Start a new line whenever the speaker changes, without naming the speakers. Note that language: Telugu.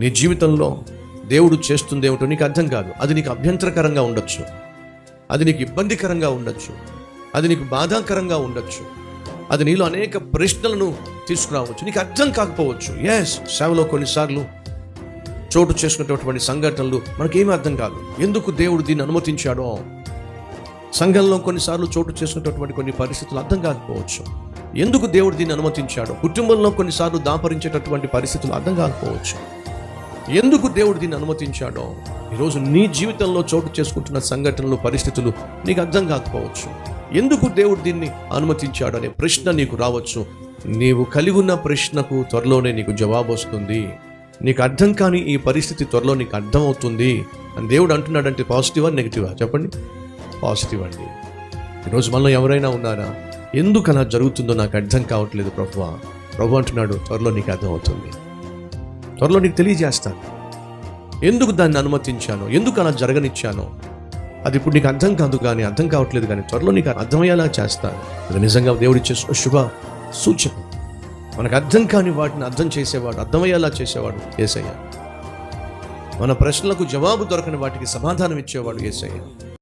నీ జీవితంలో దేవుడు చేస్తుంది ఏమిటో నీకు అర్థం కాదు. అది నీకు అభ్యంతరకరంగా ఉండొచ్చు, అది నీకు ఇబ్బందికరంగా ఉండొచ్చు, అది నీకు బాధాకరంగా ఉండొచ్చు, అది నీలో అనేక ప్రశ్నలను తీసుకురావచ్చు, నీకు అర్థం కాకపోవచ్చు. సేవలో కొన్నిసార్లు చోటు చేసుకున్నటువంటి సంఘటనలు మనకేమీ అర్థం కాదు. ఎందుకు దేవుడు దీన్ని అనుమతించాడో, సంఘంలో కొన్నిసార్లు చోటు చేసుకున్నటువంటి కొన్ని పరిస్థితులు అర్థం కాకపోవచ్చు. ఎందుకు దేవుడు దీన్ని అనుమతించాడో, కుటుంబంలో కొన్నిసార్లు దాపరించేటటువంటి పరిస్థితులు అర్థం కాకపోవచ్చు. ఎందుకు దేవుడు దీన్ని అనుమతించాడో, ఈరోజు నీ జీవితంలో చోటు చేసుకుంటున్న సంఘటనలు, పరిస్థితులు నీకు అర్థం కాకపోవచ్చు. ఎందుకు దేవుడు దీన్ని అనుమతించాడు అనే ప్రశ్న నీకు రావచ్చు. నీవు కలిగి ఉన్న ప్రశ్నకు త్వరలోనే నీకు జవాబు వస్తుంది. నీకు అర్థం కాని ఈ పరిస్థితి త్వరలో నీకు అర్థమవుతుంది అని దేవుడు అంటున్నాడంటే పాజిటివా నెగిటివా? చెప్పండి. పాజిటివ్ అండి. ఈరోజు మనలో ఎవరైనా ఉన్నారా, ఎందుకు అలా జరుగుతుందో నాకు అర్థం కావట్లేదు ప్రభువా? ప్రభు అంటున్నాడు, త్వరలో నీకు అర్థమవుతుంది, త్వరలో నీకు తెలియజేస్తాను. ఎందుకు దాన్ని అనుమతించాను, ఎందుకు అలా జరగనిచ్చాను, అది ఇప్పుడు నీకు అర్థం కాదు, కానీ అర్థం కావట్లేదు, కానీ త్వరలో నీకు అర్థమయ్యేలా చేస్తాను. అది నిజంగా దేవుడిచ్చే శుభ సూచన. మనకు అర్థం కాని వాటిని అర్థం చేసేవాడు, అర్థమయ్యేలా చేసేవాడు యేసయ్య. మన ప్రశ్నలకు జవాబు దొరకని వాటికి సమాధానం ఇచ్చేవాడు యేసయ్య.